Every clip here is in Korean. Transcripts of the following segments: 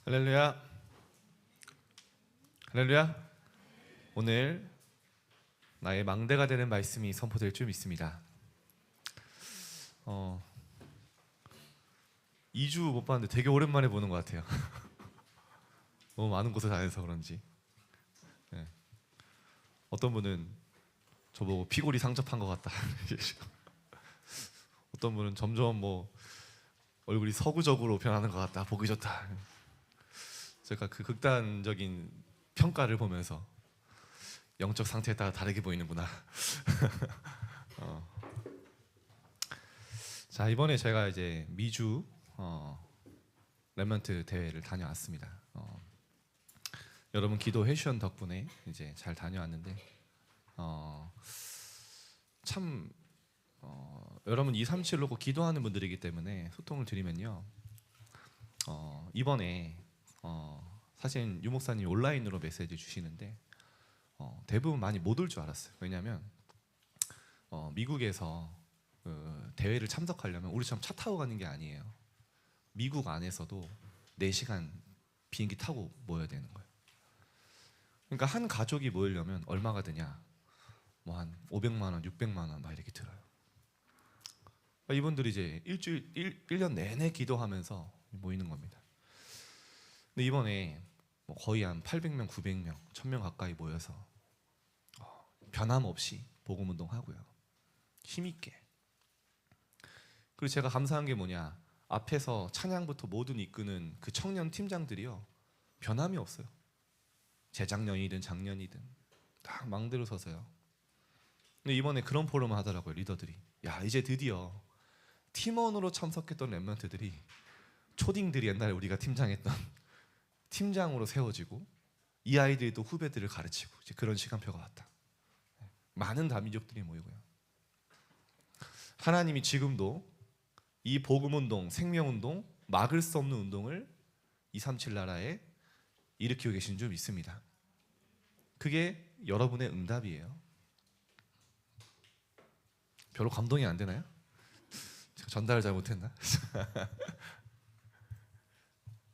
할렐루야. 할렐루야. 오늘 나의 망대가 되는 말씀이 선포될 줄 믿습니다. 2주 못 봤는데 되게 오랜만에 보는 것 같아요. 너무 많은 곳을 다녀서 그런지. 네. 어떤 분은 저보고 피골이 상접한 것 같다. 어떤 분은 점점 얼굴이 서구적으로 변하는 것 같다. 보기 좋다. 제가 그 극단적인 평가를 보면서 영적 상태에 따라 다르게 보이는구나. 자, 이번에 제가 이제 미주 렘넌트 대회를 다녀왔습니다. 여러분 기도해 주신 덕분에 이제 잘 다녀왔는데 참 여러분 237 놓고 기도하는 분들이기 때문에 소통을 드리면요. 이번에 사실 유 목사님 온라인으로 메시지 주시는데 대부분 많이 못 올 줄 알았어요. 왜냐하면 미국에서 대회를 참석하려면 우리처럼 차 타고 가는 게 아니에요. 미국 안에서도 4시간 비행기 타고 모여야 되는 거예요. 그러니까 한 가족이 모이려면 얼마가 드냐? 한 500만 원, 600만 원 막 이렇게 들어요. 이분들이 이제 1년 내내 기도하면서 모이는 겁니다. 근데 이번에 거의 한 800명, 900명, 1000명 가까이 모여서 변함없이 복음 운동하고요. 힘있게. 그리고 제가 감사한 게 뭐냐? 앞에서 찬양부터 모든 이끄는 그 청년 팀장들이요. 변함이 없어요. 재작년이든 작년이든 딱 망대로 서서요. 근데 이번에 그런 포럼을 하더라고요. 리더들이. 야, 이제 드디어 팀원으로 참석했던 렘넌트들이 초딩들이 옛날에 우리가 팀장했던 팀장으로 세워지고 이 아이들이 또 후배들을 가르치고 이제 그런 시간표가 왔다. 많은 다민족들이 모이고요. 하나님이 지금도 이 복음운동, 생명운동, 막을 수 없는 운동을 237 나라에 일으키고 계신 줄 믿습니다. 그게 여러분의 응답이에요. 별로 감동이 안 되나요? 제가 전달을 잘못했나?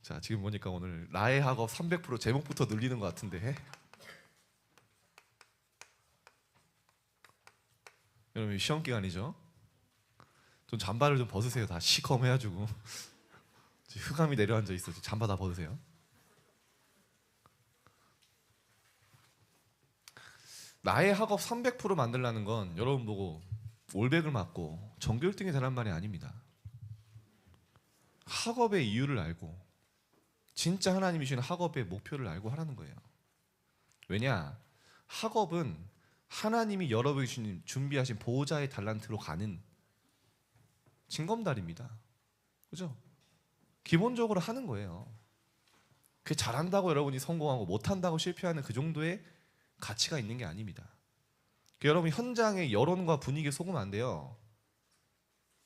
자, 지금 보니까 오늘 나의 학업 300% 제목부터 늘리는 것 같은데 여러분 시험 기간이죠? 좀 잠바를 좀 벗으세요. 다 시커매가지고 흑암이 내려앉아 있어. 잠바 다 벗으세요. 나의 학업 300% 만들라는 건 여러분 보고 올백을 맞고 전교 1등이 되란 말이 아닙니다. 학업의 이유를 알고 진짜 하나님이 주시는 학업의 목표를 알고 하라는 거예요. 왜냐? 학업은 하나님이 여러분이 준비하신 보호자의 달란트로 가는 징검다리입니다. 그죠? 기본적으로 하는 거예요. 그게 잘한다고 여러분이 성공하고 못한다고 실패하는 그 정도의 가치가 있는 게 아닙니다. 여러분 현장의 여론과 분위기에 속으면 안 돼요.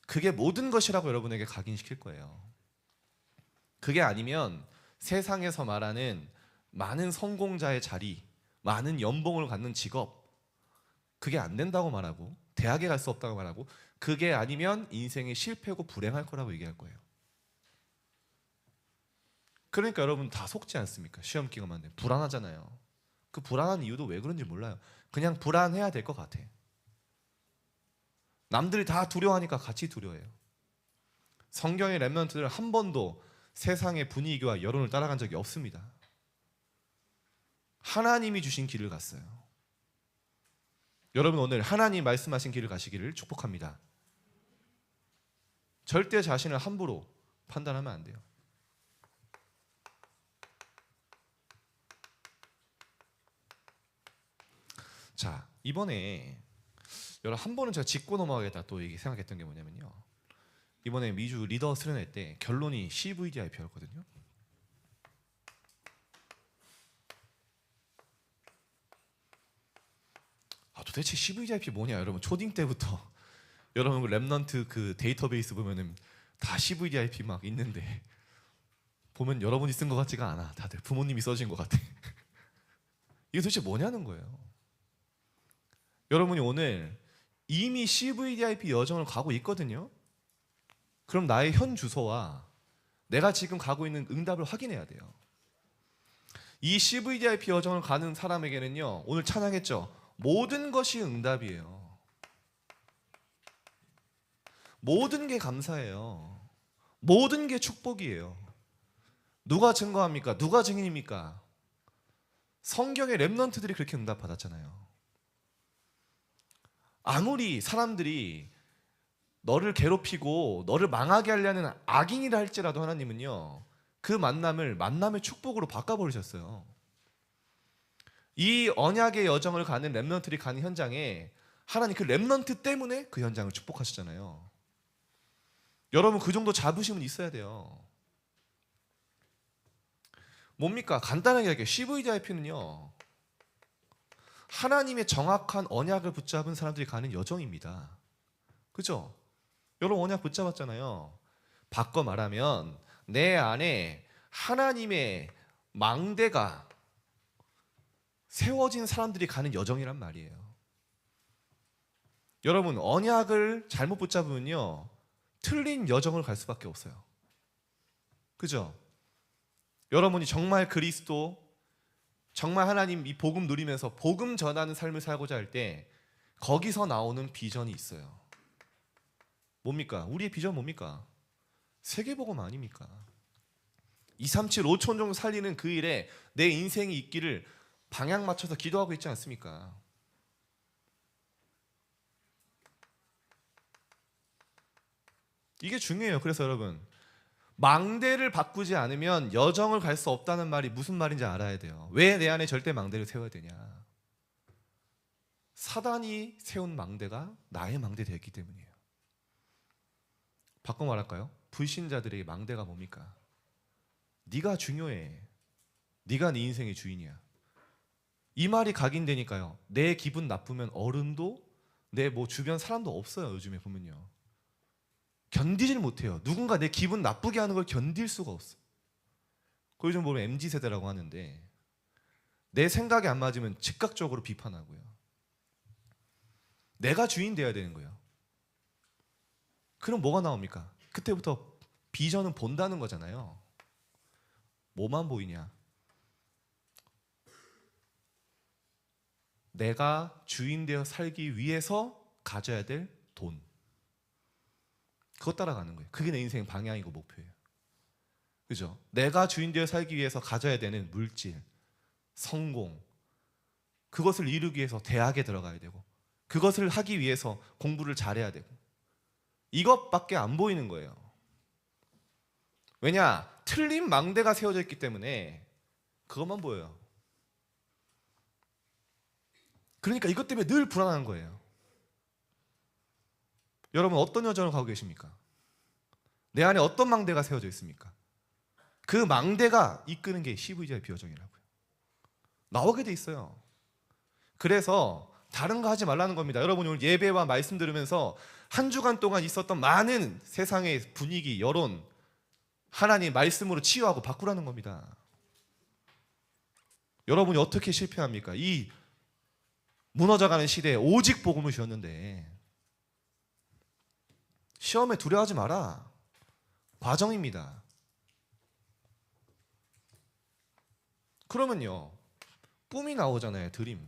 그게 모든 것이라고 여러분에게 각인시킬 거예요. 그게 아니면 세상에서 말하는 많은 성공자의 자리, 많은 연봉을 갖는 직업, 그게 안 된다고 말하고 대학에 갈 수 없다고 말하고 그게 아니면 인생이 실패고 불행할 거라고 얘기할 거예요. 그러니까 여러분 다 속지 않습니까? 시험 기간만 되면 불안하잖아요. 그 불안한 이유도 왜 그런지 몰라요. 그냥 불안해야 될 것 같아. 남들이 다 두려워하니까 같이 두려워해요. 성경의 렘넌트들은 한 번도 세상의 분위기와 여론을 따라간 적이 없습니다. 하나님이 주신 길을 갔어요. 여러분 오늘 하나님 말씀하신 길을 가시기를 축복합니다. 절대 자신을 함부로 판단하면 안 돼요. 자, 이번에 여러분 한 번은 제가 짚고 넘어가겠다 또 얘기 생각했던 게 뭐냐면요. 이번에 미주 리더 수련회 때 결론이 CVDIP였거든요. 도대체 CVDIP 뭐냐 여러분. 초딩 때부터 여러분 그 렘넌트 그 데이터베이스 보면은 다 CVDIP 막 있는데 보면 여러분이 쓴 것 같지가 않아. 다들 부모님이 써진 것 같아. 이게 도대체 뭐냐는 거예요. 여러분이 오늘 이미 CVDIP 여정을 가고 있거든요. 그럼 나의 현 주소와 내가 지금 가고 있는 응답을 확인해야 돼요. 이 CVDIP 여정을 가는 사람에게는요, 오늘 찬양했죠. 모든 것이 응답이에요. 모든 게 감사해요. 모든 게 축복이에요. 누가 증거합니까? 누가 증인입니까? 성경의 렘넌트들이 그렇게 응답받았잖아요. 아무리 사람들이 너를 괴롭히고 너를 망하게 하려는 악인이라 할지라도 하나님은요, 그 만남의 축복으로 바꿔버리셨어요. 이 언약의 여정을 가는 렘넌트들이 가는 현장에 하나님 그 렘넌트 때문에 그 현장을 축복하시잖아요. 여러분 그 정도 자부심은 있어야 돼요. 뭡니까? 간단하게 얘기해요. CVDIP는요, 하나님의 정확한 언약을 붙잡은 사람들이 가는 여정입니다. 그죠? 여러분 언약 붙잡았잖아요. 바꿔 말하면 내 안에 하나님의 망대가 세워진 사람들이 가는 여정이란 말이에요. 여러분 언약을 잘못 붙잡으면요, 틀린 여정을 갈 수밖에 없어요. 그죠? 여러분이 정말 그리스도, 정말 하나님 이 복음 누리면서 복음 전하는 삶을 살고자 할 때 거기서 나오는 비전이 있어요. 뭡니까? 우리의 비전 뭡니까? 세계복음 아닙니까? 237 5천 정도 살리는 그 일에 내 인생이 있기를 방향 맞춰서 기도하고 있지 않습니까? 이게 중요해요. 그래서 여러분 망대를 바꾸지 않으면 여정을 갈 수 없다는 말이 무슨 말인지 알아야 돼요. 왜 내 안에 절대 망대를 세워야 되냐? 사단이 세운 망대가 나의 망대 되었기 때문이에요. 바꿔 말할까요? 불신자들에게 망대가 뭡니까? 네가 중요해. 네가 네 인생의 주인이야. 이 말이 각인되니까요, 내 기분 나쁘면 어른도 내 뭐 주변 사람도 없어요. 요즘에 보면요, 견디질 못해요. 누군가 내 기분 나쁘게 하는 걸 견딜 수가 없어. 그 요즘 보면 MZ세대라고 하는데 내 생각이 안 맞으면 즉각적으로 비판하고요. 내가 주인 돼야 되는 거예요. 그럼 뭐가 나옵니까? 그때부터 비전은 본다는 거잖아요. 뭐만 보이냐? 내가 주인 되어 살기 위해서 가져야 될 돈, 그거 따라가는 거예요. 그게 내 인생 방향이고 목표예요. 그죠? 내가 주인 되어 살기 위해서 가져야 되는 물질, 성공, 그것을 이루기 위해서 대학에 들어가야 되고, 그것을 하기 위해서 공부를 잘해야 되고, 이것밖에 안 보이는 거예요. 왜냐? 틀린 망대가 세워져 있기 때문에 그것만 보여요. 그러니까 이것 때문에 늘 불안한 거예요. 여러분 어떤 여정을 가고 계십니까? 내 안에 어떤 망대가 세워져 있습니까? 그 망대가 이끄는 게 CVDIP 여정이라고요. 나오게 돼 있어요. 그래서 다른 거 하지 말라는 겁니다. 여러분 오늘 예배와 말씀 들으면서 한 주간 동안 있었던 많은 세상의 분위기, 여론, 하나님 말씀으로 치유하고 바꾸라는 겁니다. 여러분이 어떻게 실패합니까? 이 무너져가는 시대에 오직 복음을 주었는데, 시험에 두려워하지 마라. 과정입니다. 그러면요, 꿈이 나오잖아요. 드림.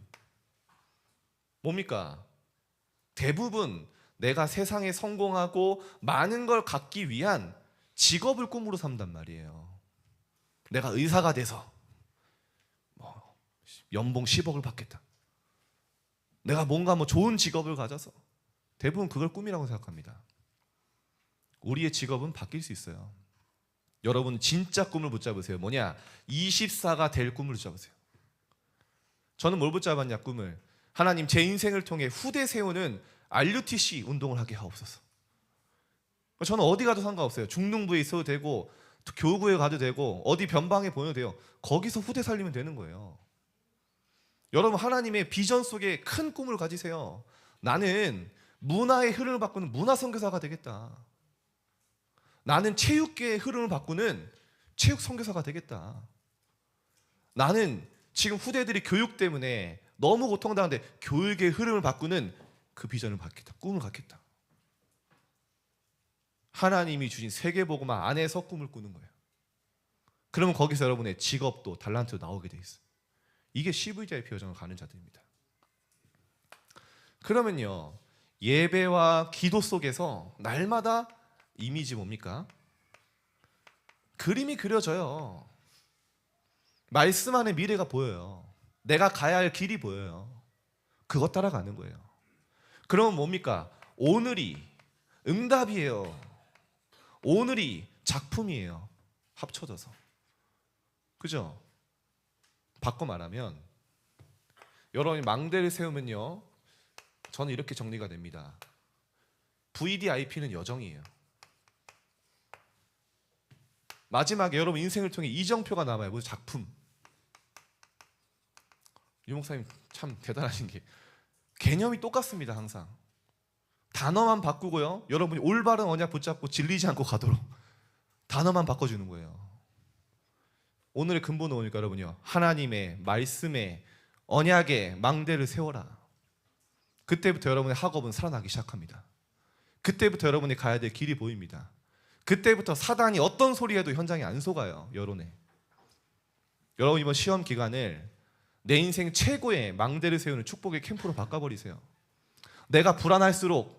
뭡니까? 대부분 내가 세상에 성공하고 많은 걸 갖기 위한 직업을 꿈으로 삼단 말이에요. 내가 의사가 돼서 연봉 10억을 받겠다. 내가 뭔가 좋은 직업을 가져서, 대부분 그걸 꿈이라고 생각합니다. 우리의 직업은 바뀔 수 있어요. 여러분 진짜 꿈을 붙잡으세요. 뭐냐? 24가 될 꿈을 붙잡으세요. 저는 뭘 붙잡았냐? 꿈을. 하나님 제 인생을 통해 후대 세우는 RUTC 운동을 하게 하옵소서. 저는 어디 가도 상관없어요. 중등부에 있어도 되고 교구에 가도 되고 어디 변방에 보내도 돼요. 거기서 후대 살리면 되는 거예요. 여러분 하나님의 비전 속에 큰 꿈을 가지세요. 나는 문화의 흐름을 바꾸는 문화 선교사가 되겠다. 나는 체육계의 흐름을 바꾸는 체육 선교사가 되겠다. 나는 지금 후대들이 교육 때문에 너무 고통당하는데 교육의 흐름을 바꾸는 그 비전을 갖겠다. 꿈을 갖겠다. 하나님이 주신 세계복음화 안에서 꿈을 꾸는 거예요. 그러면 거기서 여러분의 직업도 달란트도 나오게 돼 있어요. 이게 CV자의 여정을 가는 자들입니다. 그러면요, 예배와 기도 속에서 날마다 이미지 뭡니까? 그림이 그려져요. 말씀 안에 미래가 보여요. 내가 가야 할 길이 보여요. 그것 따라가는 거예요. 그러면 뭡니까? 오늘이 응답이에요. 오늘이 작품이에요. 합쳐져서. 그죠? 바꿔 말하면 여러분이 망대를 세우면요, 저는 이렇게 정리가 됩니다. VDIP는 여정이에요. 마지막에 여러분 인생을 통해 이정표가 남아요. 무슨 작품. 유 목사님 참 대단하신 게 개념이 똑같습니다. 항상 단어만 바꾸고요, 여러분이 올바른 언약 붙잡고 질리지 않고 가도록 단어만 바꿔주는 거예요. 오늘의 근본은 오니까 여러분요, 하나님의 말씀에 언약의 망대를 세워라. 그때부터 여러분의 학업은 살아나기 시작합니다. 그때부터 여러분이 가야 될 길이 보입니다. 그때부터 사단이 어떤 소리 해도 현장에 안 속아요. 여론에. 여러분 이번 시험 기간을 내 인생 최고의 망대를 세우는 축복의 캠프로 바꿔버리세요. 내가 불안할수록,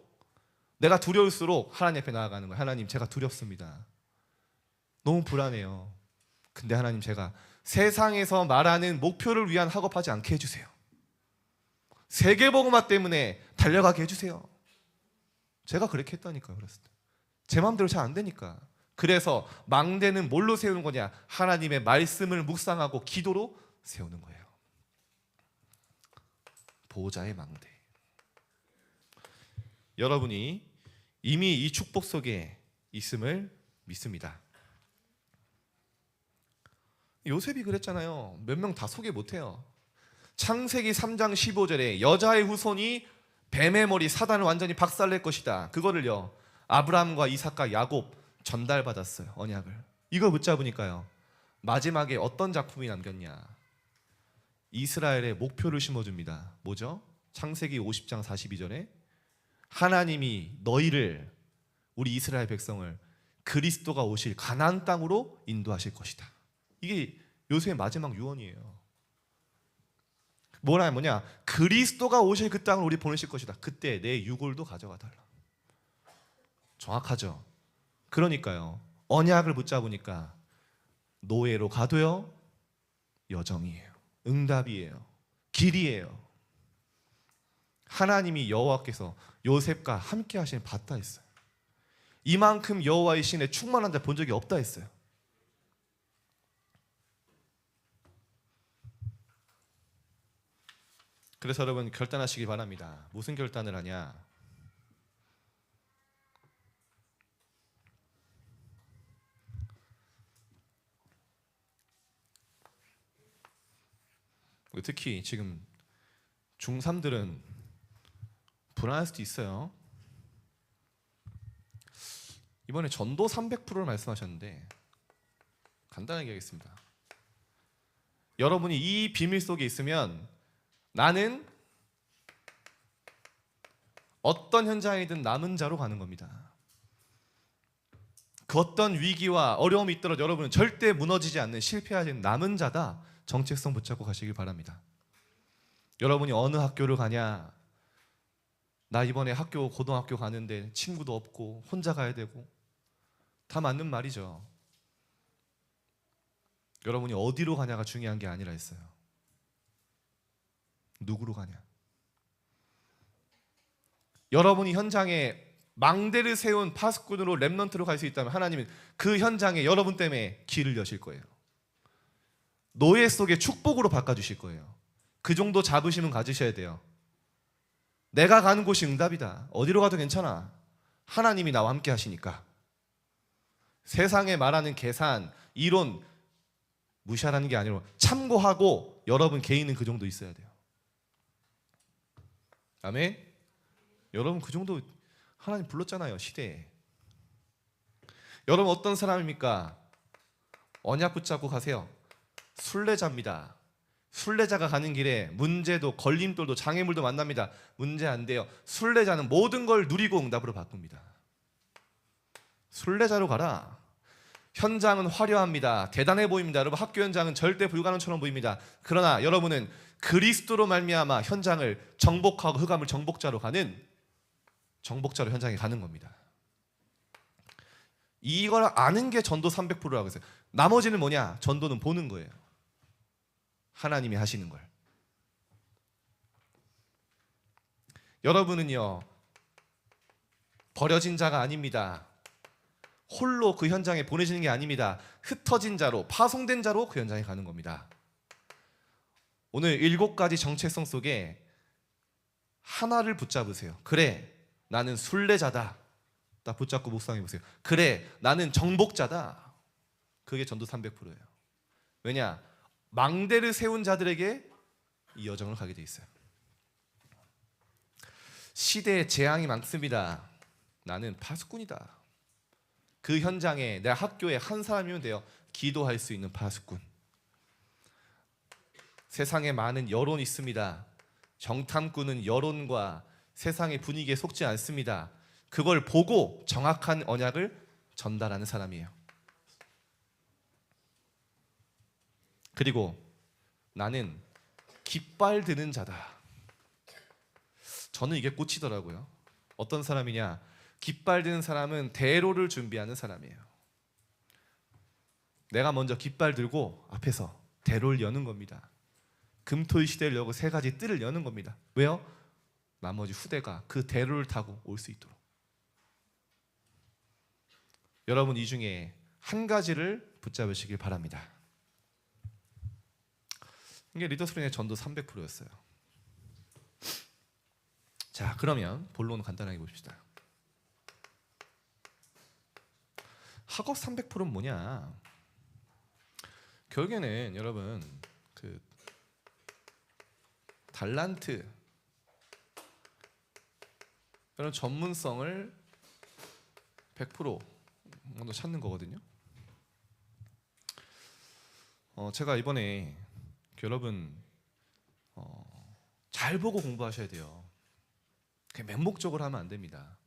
내가 두려울수록 하나님 앞에 나아가는 거예요. 하나님, 제가 두렵습니다. 너무 불안해요. 근데 하나님, 제가 세상에서 말하는 목표를 위한 학업하지 않게 해주세요. 세계복음화 때문에 달려가게 해주세요. 제가 그렇게 했다니까요. 그랬을 때 제 마음대로 잘 안 되니까. 그래서 망대는 뭘로 세우는 거냐? 하나님의 말씀을 묵상하고 기도로 세우는 거예요. 보호자의 망대. 여러분이 이미 이 축복 속에 있음을 믿습니다. 요셉이 그랬잖아요. 몇 명 다 소개 못해요. 창세기 3장 15절에 여자의 후손이 뱀의 머리 사단을 완전히 박살낼 것이다. 그거를요, 아브라함과 이삭과 야곱 전달받았어요. 언약을. 이걸 붙잡으니까요, 마지막에 어떤 작품이 남겼냐? 이스라엘의 목표를 심어줍니다. 뭐죠? 창세기 50장 42절에 하나님이 너희를, 우리 이스라엘 백성을 그리스도가 오실 가나안 땅으로 인도하실 것이다. 이게 요셉의 마지막 유언이에요. 뭐냐? 그리스도가 오실 그 땅을 우리 보내실 것이다. 그때 내 유골도 가져가 달라. 정확하죠? 그러니까요, 언약을 붙잡으니까 노예로 가도요, 여정이에요. 응답이에요. 길이에요. 하나님이 여호와께서 요셉과 함께 하시는 봤다 했어요. 이만큼 여호와의 신에 충만한 자 본 적이 없다 했어요. 그래서 여러분 결단하시기 바랍니다. 무슨 결단을 하냐? 특히 지금 중3들은 불안할 수도 있어요. 이번에 전도 300%를 말씀하셨는데 간단하게 하겠습니다. 여러분이 이 비밀 속에 있으면 나는 어떤 현장이든 남은 자로 가는 겁니다. 그 어떤 위기와 어려움이 있더라도 여러분은 절대 무너지지 않는, 실패하지 않는 남은 자다. 정체성 붙잡고 가시길 바랍니다. 여러분이 어느 학교를 가냐? 나 이번에 고등학교 가는데 친구도 없고 혼자 가야 되고, 다 맞는 말이죠. 여러분이 어디로 가냐가 중요한 게 아니라 했어요. 누구로 가냐? 여러분이 현장에 망대를 세운 파수꾼으로 렘넌트로 갈 수 있다면 하나님은 그 현장에 여러분 때문에 길을 여실 거예요. 노예 속의 축복으로 바꿔주실 거예요. 그 정도 자부심은 가지셔야 돼요. 내가 가는 곳이 응답이다. 어디로 가도 괜찮아. 하나님이 나와 함께 하시니까. 세상에 말하는 계산, 이론 무시하라는 게 아니라 참고하고 여러분 개인은 그 정도 있어야 돼요. 아멘? 여러분 그 정도 하나님 불렀잖아요. 시대에. 여러분 어떤 사람입니까? 언약 붙잡고 가세요. 순례자입니다. 순례자가 가는 길에 문제도 걸림돌도 장애물도 만납니다. 문제 안 돼요. 순례자는 모든 걸 누리고 응답으로 바꿉니다. 순례자로 가라. 현장은 화려합니다. 대단해 보입니다. 여러분, 학교 현장은 절대 불가능처럼 보입니다. 그러나 여러분은 그리스도로 말미암아 현장을 정복하고 흑암을 정복자로 가는 정복자로 현장에 가는 겁니다. 이걸 아는 게 전도 300%라고 했어요. 나머지는 뭐냐? 전도는 보는 거예요. 하나님이 하시는 걸. 여러분은요, 버려진 자가 아닙니다. 홀로 그 현장에 보내지는 게 아닙니다. 흩어진 자로, 파송된 자로 그 현장에 가는 겁니다. 오늘 7가지 정체성 속에 하나를 붙잡으세요. 그래, 나는 순례자다. 딱 붙잡고 묵상해 보세요. 그래, 나는 정복자다. 그게 전도 300%예요. 왜냐? 망대를 세운 자들에게 이 여정을 가게 돼 있어요. 시대에 재앙이 많습니다. 나는 파수꾼이다. 그 현장에 내 학교에 한 사람이면 돼요. 기도할 수 있는 파수꾼. 세상에 많은 여론이 있습니다. 정탐꾼은 여론과 세상의 분위기에 속지 않습니다. 그걸 보고 정확한 언약을 전달하는 사람이에요. 그리고 나는 깃발 드는 자다. 저는 이게 꽂히더라고요. 어떤 사람이냐? 깃발 드는 사람은 대로를 준비하는 사람이에요. 내가 먼저 깃발 들고 앞에서 대로를 여는 겁니다. 금토일 시대를 열고 3가지 뜰을 여는 겁니다. 왜요? 나머지 후대가 그 대로를 타고 올 수 있도록. 여러분, 이 중에 한 가지를 붙잡으시길 바랍니다. 이게 리더스링의 전도 300%였어요. 자, 그러면 본론 간단하게 봅시다. 학업 300%는 뭐냐? 결국에는 여러분, 그 달란트, 이런 전문성을 100% 정도 찾는 거거든요. 제가 이번에 여러분 잘 보고 공부하셔야 돼요. 그냥 맹목적으로 하면 안 됩니다.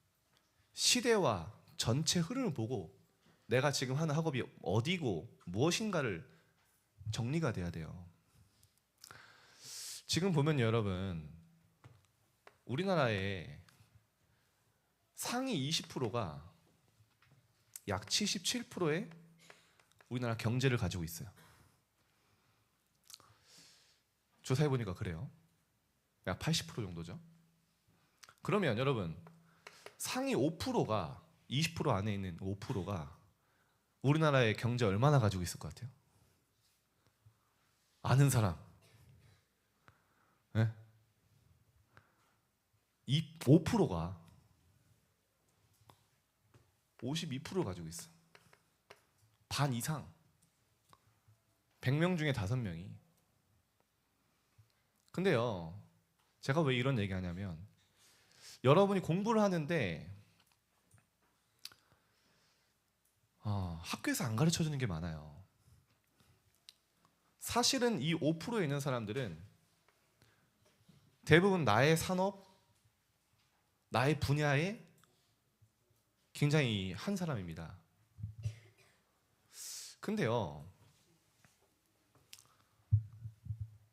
시대와 전체 흐름을 보고 내가 지금 하는 학업이 어디고 무엇인가를 정리가 돼야 돼요. 지금 보면 여러분, 우리나라의 상위 20%가 약 77%의 우리나라 경제를 가지고 있어요. 조사해 보니까 그래요. 약 80% 정도죠. 그러면 여러분, 상위 5%가 20% 안에 있는 5%가 우리나라의 경제 얼마나 가지고 있을 것 같아요? 아는 사람? 네? 5%가 52% 가지고 있어. 반 이상. 100명 중에 5명이. 근데요, 제가 왜 이런 얘기 하냐면, 여러분이 공부를 하는데 학교에서 안 가르쳐주는 게 많아요. 사실은 이 5%에 있는 사람들은 대부분 나의 산업, 나의 분야에 굉장히 한 사람입니다. 근데요,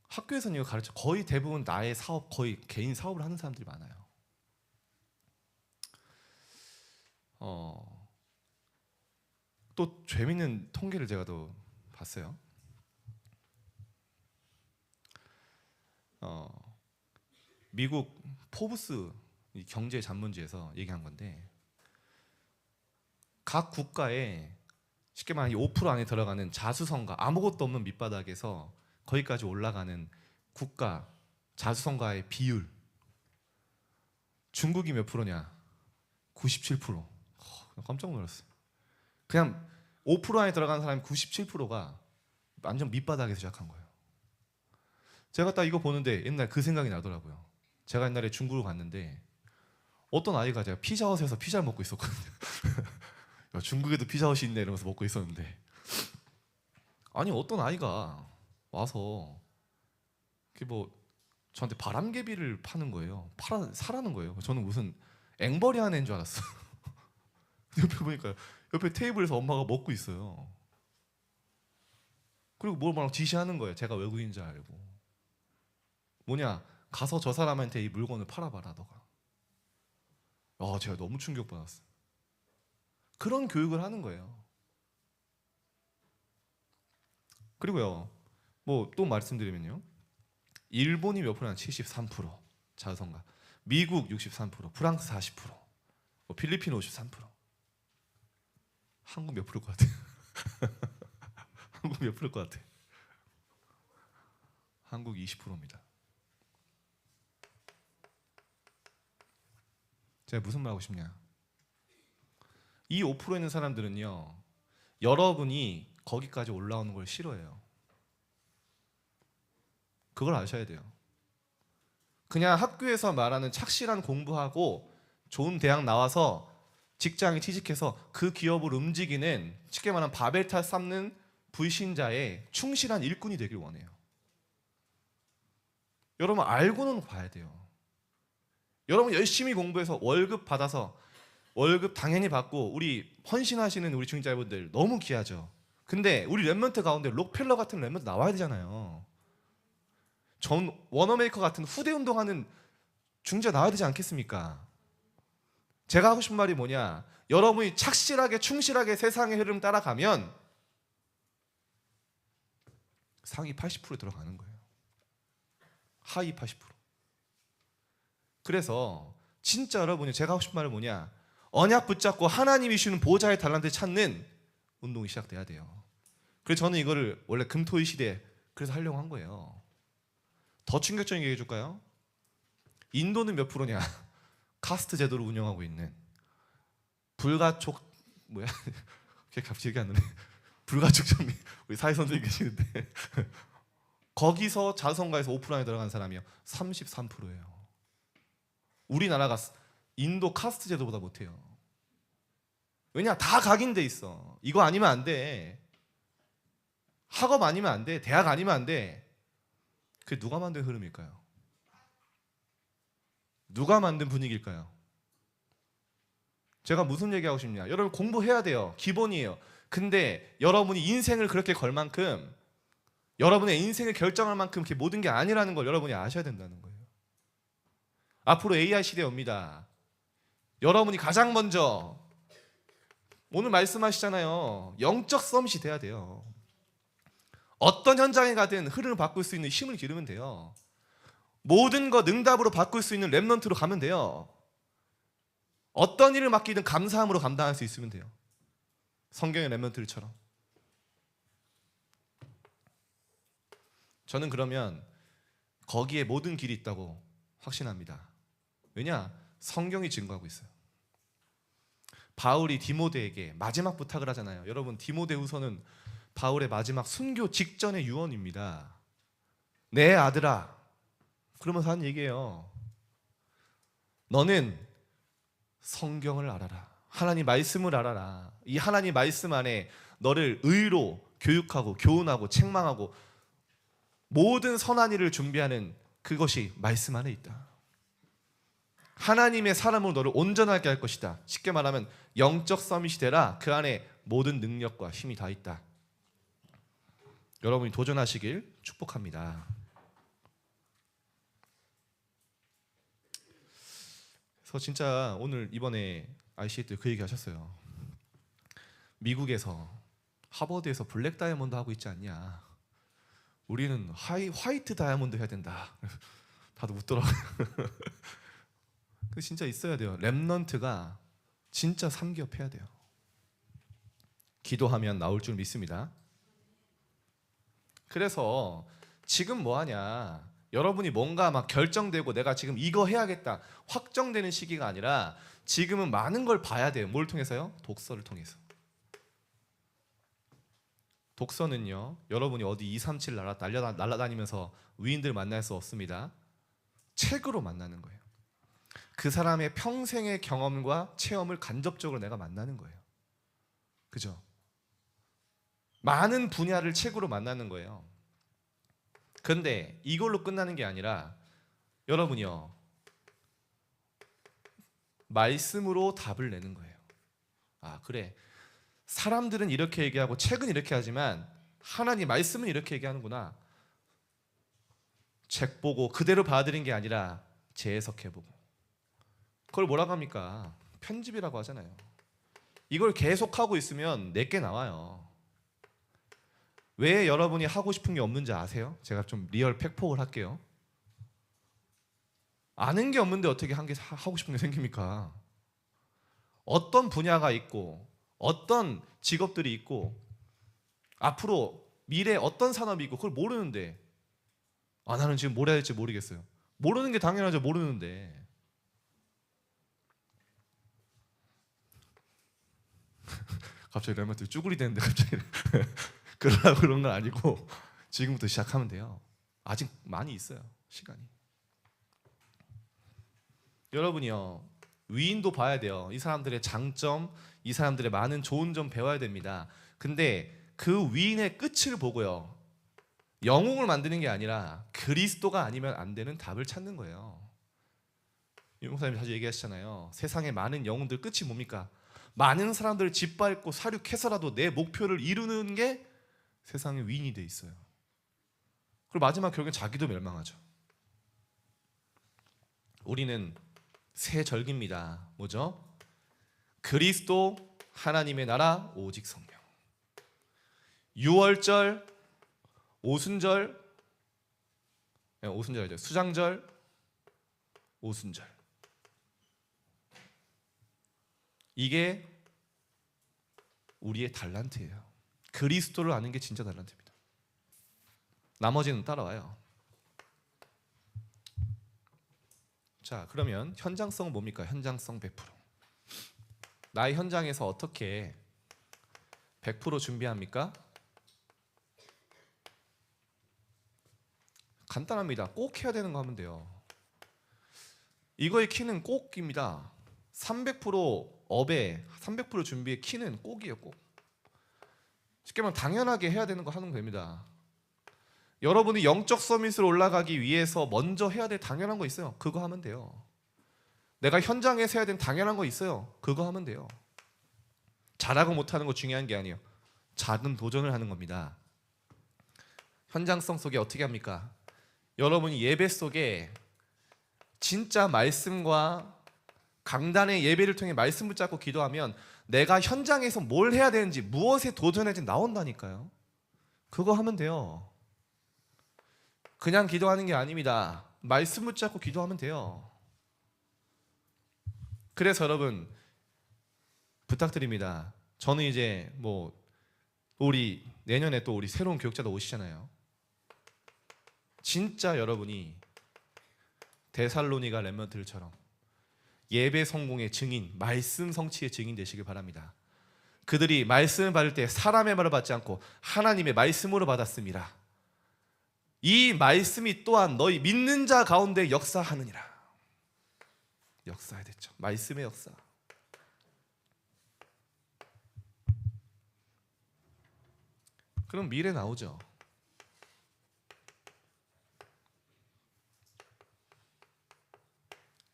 학교에서는 이거 가르쳐, 거의 대부분 나의 사업, 거의 개인 사업을 하는 사람들이 많아요. 또 재밌는 통계를 제가 또 봤어요. 미국 포브스 경제 전문지에서 얘기한 건데, 각 국가에 쉽게 말하면 5% 안에 들어가는 자수성가, 아무것도 없는 밑바닥에서 거기까지 올라가는 국가 자수성가의 비율, 중국이 몇 프로냐? 97%. 깜짝 놀랐어요. 그냥 5% 안에 들어가는 사람이 97%가 완전 밑바닥에서 시작한 거예요. 제가 딱 이거 보는데 옛날 그 생각이 나더라고요. 제가 옛날에 중국을 갔는데 어떤 아이가, 제가 피자헛에서 피자를 먹고 있었거든요. 야, 중국에도 피자헛이 있네 이러면서 먹고 있었는데, 아니 어떤 아이가 와서 뭐 저한테 바람개비를 파는 거예요. 사라는 거예요. 저는 무슨 앵벌이 하는 애인 줄 알았어. 옆에 보니까 옆에 테이블에서 엄마가 먹고 있어요. 그리고 뭘 막 지시하는 거예요. 제가 외국인 줄 알고. 뭐냐? 가서 저 사람한테 이 물건을 팔아봐라 너가. 제가 너무 충격받았어요. 그런 교육을 하는 거예요. 그리고요. 뭐 또 말씀드리면요. 일본이 몇 프로냐? 73% 자선가. 미국 63%, 프랑스 40%, 뭐 필리핀 53%. 한국 몇 프로일 것 같아요? 한국 몇 프로일 것 같아요? 한국 20%입니다. 제가 무슨 말 하고 싶냐? 이 5%에 있는 사람들은요, 여러분이 거기까지 올라오는 걸 싫어해요. 그걸 아셔야 돼요. 그냥 학교에서 말하는 착실한 공부하고 좋은 대학 나와서 직장에 취직해서 그 기업을 움직이는 쉽게 말하면 바벨탑 쌓는 불신자의 충실한 일꾼이 되길 원해요. 여러분 알고는 봐야 돼요. 여러분 열심히 공부해서 월급 받아서 월급 당연히 받고 우리 헌신하시는 우리 중직자분들 너무 귀하죠. 근데 우리 랩런트 가운데 록펠러 같은 랩런트 나와야 되잖아요. 전 워너메이커 같은 후대 운동하는 중직자 나와야 되지 않겠습니까? 제가 하고 싶은 말이 뭐냐? 여러분이 착실하게 충실하게 세상의 흐름 따라가면 상위 80%에 들어가는 거예요. 하위 80%. 그래서 진짜 여러분이 제가 하고 싶은 말은 뭐냐? 언약 붙잡고 하나님이 주는 보좌의 달란트 찾는 운동이 시작돼야 돼요. 그래서 저는 이거를 원래 금토일 시대 그래서 하려고 한 거예요. 더 충격적인 얘기 해줄까요? 인도는 몇 프로냐? 카스트 제도를 운영하고 있는 불가촉 뭐야? 갑자기 안 나네. 불가촉 좀 우리 사회선생님 계시는데 거기서 자선가에서 5% 안에 들어간 사람이요 33%예요. 우리나라가 인도 카스트 제도보다 못해요. 왜냐? 다 각인돼 있어. 이거 아니면 안 돼. 학업 아니면 안 돼. 대학 아니면 안 돼. 그게 누가 만든 흐름일까요? 누가 만든 분위기일까요? 제가 무슨 얘기하고 싶냐? 여러분 공부해야 돼요. 기본이에요. 근데 여러분이 인생을 그렇게 걸 만큼 여러분의 인생을 결정할 만큼 그게 모든 게 아니라는 걸 여러분이 아셔야 된다는 거예요. 앞으로 AI 시대에 옵니다. 여러분이 가장 먼저 오늘 말씀하시잖아요. 영적 서밋이 돼야 돼요. 어떤 현장에 가든 흐름을 바꿀 수 있는 힘을 기르면 돼요. 모든 것 응답으로 바꿀 수 있는 랩넌트로 가면 돼요. 어떤 일을 맡기든 감사함으로 감당할 수 있으면 돼요. 성경의 랩넌트들처럼. 저는 그러면 거기에 모든 길이 있다고 확신합니다. 왜냐? 성경이 증거하고 있어요. 바울이 디모데에게 마지막 부탁을 하잖아요. 여러분 디모데후서는 바울의 마지막 순교 직전의 유언입니다. 내 아들아, 그러면서 하는 얘기예요. 너는 성경을 알아라. 하나님 말씀을 알아라. 이 하나님 말씀 안에 너를 의로 교육하고 교훈하고 책망하고 모든 선한 일을 준비하는 그것이 말씀 안에 있다. 하나님의 사람으로 너를 온전하게 할 것이다. 쉽게 말하면 영적 서밋이 되라. 그 안에 모든 능력과 힘이 다 있다. 여러분이 도전하시길 축복합니다. 그래서 진짜 오늘 이번에 ICA 때 그 얘기 하셨어요. 미국에서 하버드에서 블랙 다이아몬드 하고 있지 않냐. 우리는 화이트 다이아몬드 해야 된다. 다들 웃더라고요. 그 진짜 있어야 돼요. 랩넌트가 진짜 3기업 해야 돼요. 기도하면 나올 줄 믿습니다. 그래서 지금 뭐 하냐? 여러분이 뭔가 막 결정되고 내가 지금 이거 해야겠다 확정되는 시기가 아니라 지금은 많은 걸 봐야 돼요. 뭘 통해서요? 독서를 통해서. 독서는요, 여러분이 어디 237 날아다니면서 위인들 만날 수 없습니다. 책으로 만나는 거예요. 그 사람의 평생의 경험과 체험을 간접적으로 내가 만나는 거예요. 그죠? 많은 분야를 책으로 만나는 거예요. 그런데 이걸로 끝나는 게 아니라 여러분이요, 말씀으로 답을 내는 거예요. 아, 그래. 사람들은 이렇게 얘기하고 책은 이렇게 하지만 하나님 말씀은 이렇게 얘기하는구나. 책 보고 그대로 받아들인 게 아니라 재해석해보고. 그걸 뭐라고 합니까? 편집이라고 하잖아요. 이걸 계속하고 있으면 내게 나와요. 왜 여러분이 하고 싶은 게 없는지 아세요? 제가 좀 리얼 팩폭을 할게요. 아는 게 없는데 어떻게 하고 싶은 게 생깁니까? 어떤 분야가 있고 어떤 직업들이 있고 앞으로 미래 어떤 산업이 있고 그걸 모르는데 나는 지금 뭘 해야 될지 모르겠어요. 모르는 게 당연하죠. 모르는데. 갑자기 랩멘트 쭈구리 되는데 갑자기 그러려고 그런 건 아니고 지금부터 시작하면 돼요. 아직 많이 있어요. 시간이. 여러분이요. 위인도 봐야 돼요. 이 사람들의 장점, 이 사람들의 많은 좋은 점 배워야 됩니다. 근데 그 위인의 끝을 보고요. 영웅을 만드는 게 아니라 그리스도가 아니면 안 되는 답을 찾는 거예요. 유목사님 자주 얘기하시잖아요. 세상에 많은 영웅들 끝이 뭡니까? 많은 사람들을 짓밟고 사륙해서라도 내 목표를 이루는 게 세상의 위인이 돼 있어요. 그리고 마지막 결국엔 자기도 멸망하죠. 우리는 새 절기입니다. 뭐죠? 그리스도 하나님의 나라 오직 성령. 유월절, 오순절, 오순절이죠. 수장절, 오순절. 이게 우리의 달란트예요. 그리스도를 아는 게 진짜 달란트입니다. 나머지는 따라와요. 자, 그러면 현장성은 뭡니까? 현장성 100%. 나의 현장에서 어떻게 100% 준비합니까? 간단합니다. 꼭 해야 되는 거 하면 돼요. 이거의 키는 꼭입니다. 300% 업에 300% 준비의 키는 꼭이에요. 꼭. 쉽게 말하면 당연하게 해야 되는 거 하는 겁니다. 여러분이 영적 서밋으로 올라가기 위해서 먼저 해야 될 당연한 거 있어요. 그거 하면 돼요. 내가 현장에서 해야 되는 당연한 거 있어요. 그거 하면 돼요. 잘하고 못하는 거 중요한 게 아니에요. 작은 도전을 하는 겁니다. 현장성 속에 어떻게 합니까? 여러분이 예배 속에 진짜 말씀과 강단의 예배를 통해 말씀 붙잡고 기도하면 내가 현장에서 뭘 해야 되는지 무엇에 도전해야 되는지 나온다니까요. 그거 하면 돼요. 그냥 기도하는 게 아닙니다. 말씀 붙잡고 기도하면 돼요. 그래서 여러분 부탁드립니다. 저는 이제 우리 내년에 또 우리 새로운 교육자도 오시잖아요. 진짜 여러분이 데살로니가 렘넌트들처럼 예배 성공의 증인, 말씀 성취의 증인 되시길 바랍니다. 그들이 말씀을 받을 때 사람의 말을 받지 않고 하나님의 말씀으로 받았습니다. 이 말씀이 또한 너희 믿는 자 가운데 역사하느니라. 역사해야 됐죠. 말씀의 역사. 그럼 미래 나오죠.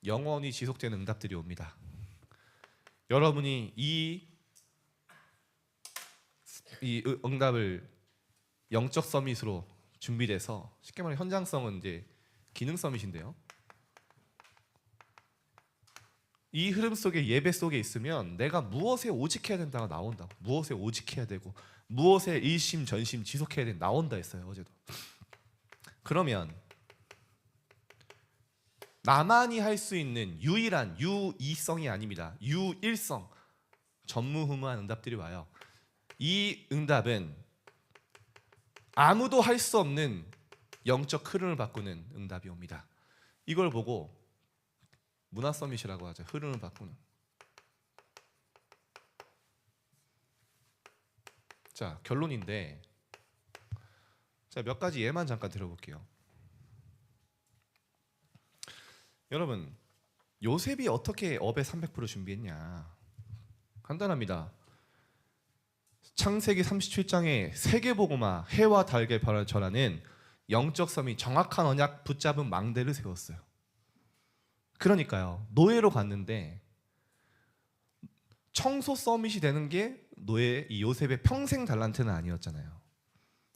영원히 지속되는 응답들이 옵니다. 여러분이 이 응답을 영적 서밋으로 준비돼서 쉽게 말해 현장성은 이제 기능 서밋인데요. 이 흐름 속에 예배 속에 있으면 내가 무엇에 오직해야 된다가 나온다고. 무엇에 오직해야 되고 무엇에 일심전심 지속해야 된다 나온다 했어요. 어제도. 그러면 나만이 할 수 있는 유일한 유이성이 아닙니다. 유일성, 전무후무한 응답들이 와요. 이 응답은 아무도 할 수 없는 영적 흐름을 바꾸는 응답이 옵니다. 이걸 보고 문화 서밋이라고 하죠. 흐름을 바꾸는. 자, 결론인데 몇 가지 예만 잠깐 들어볼게요. 여러분, 요셉이 어떻게 업에 300% 준비했냐? 간단합니다. 창세기 37장에 세계복음화, 해와 달의 변화를 전하는 영적 섬이 정확한 언약 붙잡은 망대를 세웠어요. 그러니까요, 노예로 갔는데 청소 서밋이 되는 게 이 요셉의 평생 달란트는 아니었잖아요.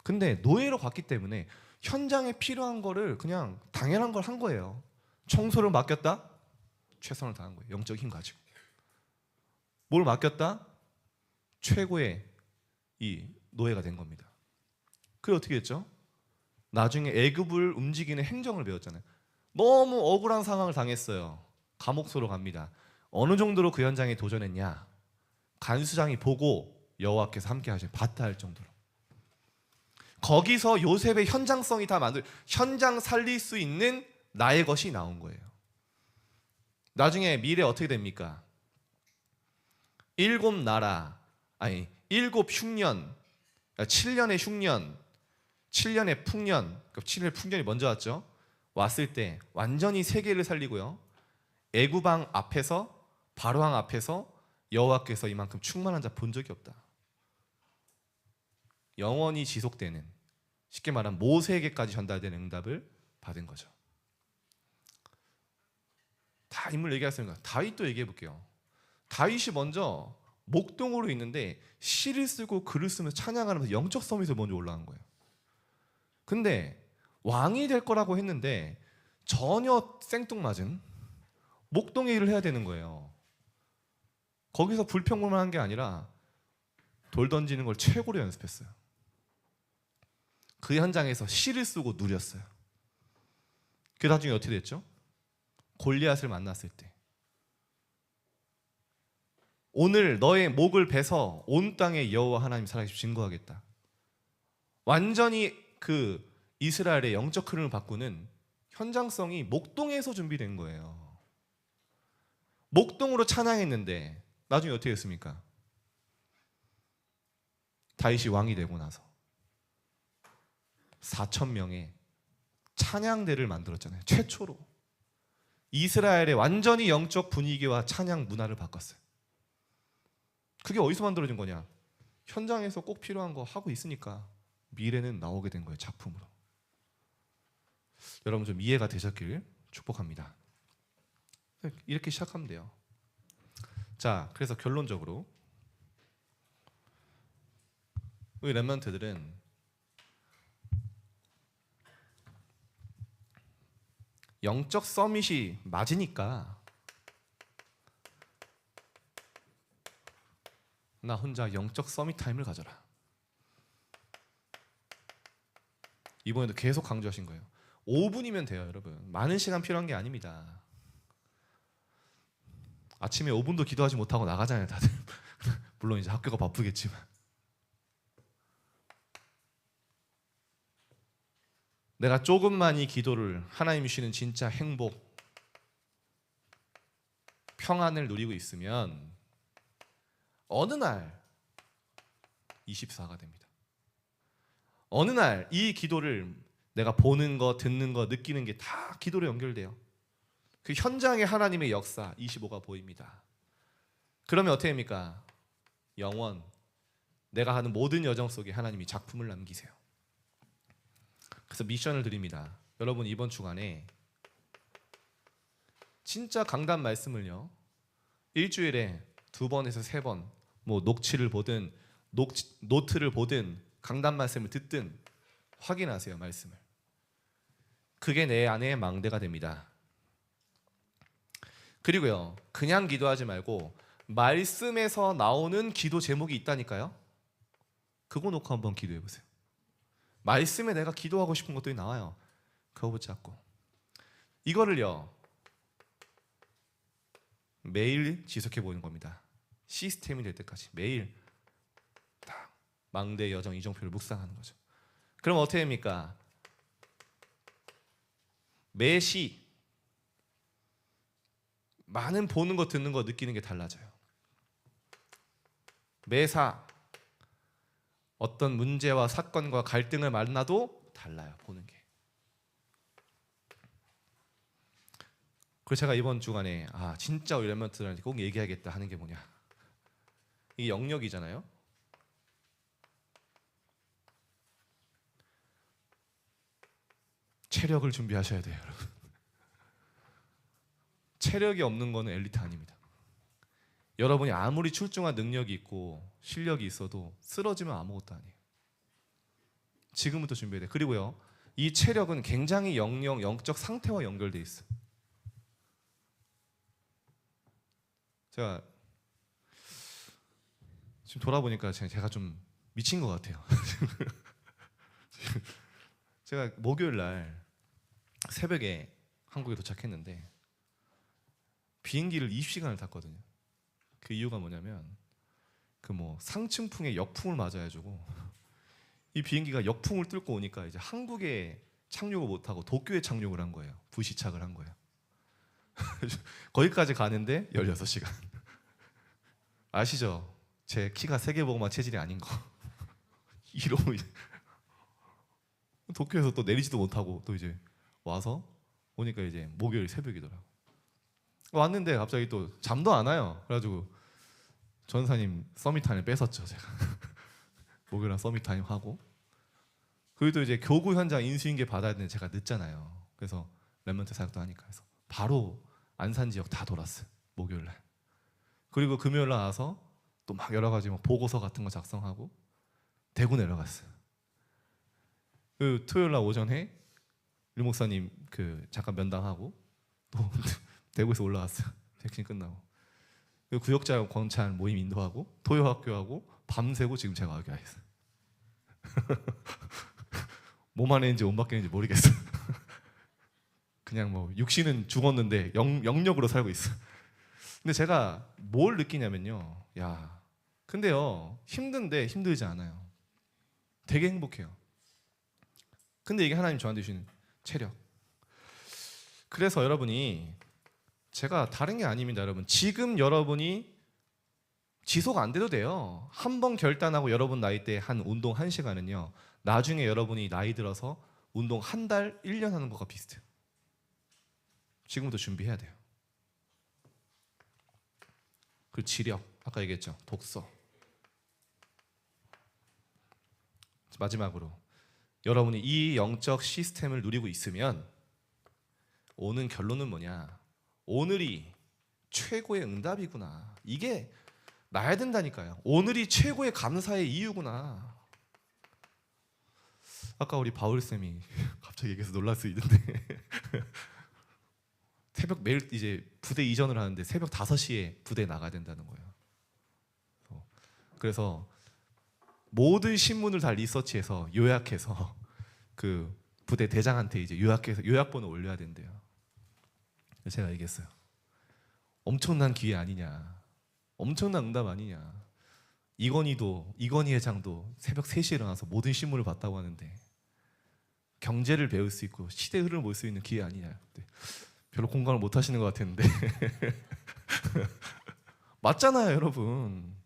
근데 노예로 갔기 때문에 현장에 필요한 거를 그냥 당연한 걸 한 거예요. 청소를 맡겼다? 최선을 다한 거예요. 영적 힘 가지고. 뭘 맡겼다? 최고의 이 노예가 된 겁니다. 그게 어떻게 했죠? 나중에 애굽을 움직이는 행정을 배웠잖아요. 너무 억울한 상황을 당했어요. 감옥소로 갑니다. 어느 정도로 그 현장에 도전했냐? 간수장이 보고 여호와께서 함께 하신 바타 할 정도로. 거기서 요셉의 현장성이 다 현장 살릴 수 있는 나의 것이 나온 거예요. 나중에 미래 어떻게 됩니까? 7흉년, 7년의 흉년, 7년의 풍년, 7년의 풍년이 먼저 왔죠. 왔을 때 완전히 세계를 살리고요. 애굽왕 앞에서, 바로왕 앞에서 여호와께서 이만큼 충만한 자 본 적이 없다. 영원히 지속되는, 쉽게 말하면 모세에게까지 전달되는 응답을 받은 거죠. 다 인물 얘기했으니까 다윗도 얘기해 볼게요. 다윗이 먼저 목동으로 있는데 시를 쓰고 글을 쓰면서 찬양하면서 영적 서밋에 먼저 올라간 거예요. 근데 왕이 될 거라고 했는데 전혀 생뚱맞은 목동의 일을 해야 되는 거예요. 거기서 불평불만 한 게 아니라 돌 던지는 걸 최고로 연습했어요. 그 현장에서 시를 쓰고 누렸어요. 그 나중에 어떻게 됐죠? 골리앗을 만났을 때 오늘 너의 목을 베서 온 땅에 여호와 하나님 살아계심 증거하겠다. 완전히 그 이스라엘의 영적 흐름을 바꾸는 현장성이 목동에서 준비된 거예요. 목동으로 찬양했는데 나중에 어떻게 됐습니까? 다윗이 왕이 되고 나서 4,000명의 찬양대를 만들었잖아요. 최초로 이스라엘의 완전히 영적 분위기와 찬양 문화를 바꿨어요. 그게 어디서 만들어진 거냐? 현장에서 꼭 필요한 거 하고 있으니까 미래는 나오게 된 거예요. 작품으로. 여러분 좀 이해가 되셨길 축복합니다. 이렇게 시작하면 돼요. 자, 그래서 결론적으로 우리 렘넌트들은 영적 서밋이 맞으니까 나 혼자 영적 서밋 타임을 가져라. 이번에도 계속 강조하신 거예요. 5분이면 돼요, 여러분. 많은 시간 필요한 게 아닙니다. 아침에 5분도 기도하지 못하고 나가잖아요, 다들. 물론 이제 학교가 바쁘겠지만. 내가 조금만 이 기도를 하나님이 주시는 진짜 행복, 평안을 누리고 있으면 어느 날 24가 됩니다. 어느 날 이 기도를 내가 보는 거, 듣는 거, 느끼는 게 다 기도로 연결돼요. 그 현장에 하나님의 역사 25가 보입니다. 그러면 어떻게 됩니까? 영원, 내가 하는 모든 여정 속에 하나님이 작품을 남기세요. 그래서 미션을 드립니다. 여러분 이번 주간에 진짜 강단 말씀을요, 일주일에 2번에서 3번 뭐 녹취를 보든 노트를 보든 강단 말씀을 듣든 확인하세요. 말씀을. 그게 내 안의 망대가 됩니다. 그리고요, 그냥 기도하지 말고 말씀에서 나오는 기도 제목이 있다니까요. 그거 놓고 한번 기도해 보세요. 말씀에 내가 기도하고 싶은 것들이 나와요. 그거 붙잡고 이거를요 매일 지속해 보는 겁니다. 시스템이 될 때까지 매일 딱 망대 여정 이정표를 묵상하는 거죠. 그럼 어떻게 됩니까? 매시 많은 보는 거, 듣는 거, 느끼는 게 달라져요. 매사 어떤 문제와 사건과 갈등을 만나도 달라요. 보는 게. 그래서 제가 이번 주간에 진짜 우리 렘넌트들한테 꼭 얘기하겠다 하는 게 뭐냐, 이게 영역이잖아요. 체력을 준비하셔야 돼요, 여러분. 체력이 없는 거는 엘리트 아닙니다. 여러분이 아무리 출중한 능력이 있고 실력이 있어도 쓰러지면 아무것도 아니에요. 지금부터 준비해야 돼. 그리고요, 이 체력은 굉장히 영적 상태와 연결돼 있어. 제가 지금 돌아보니까 제가 좀 미친 것 같아요. 제가 목요일 날 새벽에 한국에 도착했는데 비행기를 20시간을 탔거든요. 그 이유가 뭐냐면 그 뭐 상층풍에 역풍을 맞아가지고 이 비행기가 역풍을 뚫고 오니까 이제 한국에 착륙을 못하고 도쿄에 착륙을 한 거예요. 부시착을 한 거예요. 거기까지 가는데 16시간. 아시죠? 제 키가 세계보고마 체질이 아닌 거. 이러고 도쿄에서 또 내리지도 못하고 또 이제 와서 오니까 이제 목요일 새벽이더라고. 왔는데 갑자기 또 잠도 안 와요. 그래가지고 전사님 서밋타임 뺏었죠 제가. 목요일날 서밋타임 하고, 그리고 또 이제 교구 현장 인수인계 받아야 되는데 제가 늦잖아요. 그래서 랩런트 사역도 하니까 해서 바로 안산 지역 다 돌았어요 목요일날. 그리고 금요일날 와서 또 막 여러 가지 뭐 보고서 같은 거 작성하고 대구 내려갔어요. 그 토요일날 오전에 류 목사님 그 잠깐 면담하고 또 대구에서 올라왔어요. 백신 끝나고. 그 구역자 권찬 모임 인도하고 토요학교하고 밤새고 지금 제가 여기 와 있어요. 몸 안에 있는지 몸 밖에 있는지 모르겠어요. 그냥 뭐 육신은 죽었는데 영역으로 살고 있어요. 근데 제가 뭘 느끼냐면요, 야, 근데요 힘든데 힘들지 않아요. 되게 행복해요. 근데 이게 하나님 저한테 주시는 체력. 그래서 여러분이, 제가 다른 게 아닙니다 여러분. 지금 여러분이 지속 안 돼도 돼요. 한 번 결단하고 여러분 나이 때 한 운동 1시간은요 나중에 여러분이 나이 들어서 운동 한 달, 1년 하는 것과 비슷해요. 지금부터 준비해야 돼요. 그 지력, 아까 얘기했죠. 독서. 마지막으로 여러분이 이 영적 시스템을 누리고 있으면 오는 결론은 뭐냐? 오늘이 최고의 응답이구나. 이게 나야 된다니까요. 오늘이 최고의 감사의 이유구나. 아까 우리 바울쌤이 갑자기 얘기해서 놀랄 수 있는데 새벽 매일 이제 부대 이전을 하는데 새벽 5시에 부대에 나가야 된다는 거예요. 그래서 모든 신문을 다 리서치해서 요약해서 그 부대 대장한테 이제 요약해서 요약본을 올려야 된대요. 제가 얘기했어요. 엄청난 기회 아니냐, 엄청난 응답 아니냐. 이건희 회장도 새벽 3시에 일어나서 모든 신문을 봤다고 하는데 경제를 배울 수 있고 시대 흐름을 볼 수 있는 기회 아니냐. 별로 공감을 못 하시는 것 같았는데 맞잖아요 여러분.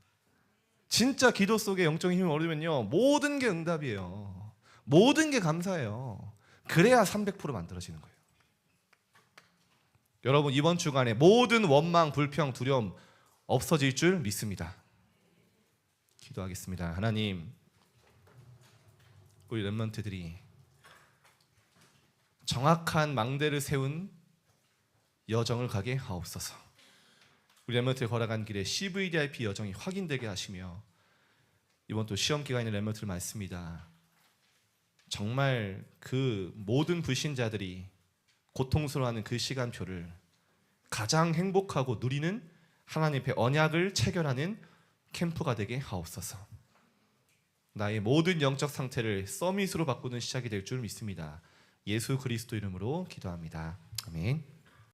진짜 기도 속에 영적인 힘을 얻으면요 모든 게 응답이에요. 모든 게 감사해요. 그래야 300% 만들어지는 거예요. 여러분 이번 주간에 모든 원망, 불평, 두려움 없어질 줄 믿습니다. 기도하겠습니다. 하나님, 우리 렘넌트들이 정확한 망대를 세운 여정을 가게 하옵소서. 우리 렘넌트에 걸어간 길에 CVDIP 여정이 확인되게 하시며 이번 또 시험 기간에 있는 렘넌트를 많습니다. 정말 그 모든 불신자들이 고통스러워하는 그 시간표를 가장 행복하고 누리는 하나님의 언약을 체결하는 캠프가 되게 하옵소서. 나의 모든 영적 상태를 서밋으로 바꾸는 시작이 될 줄 믿습니다. 예수 그리스도 이름으로 기도합니다. 아멘.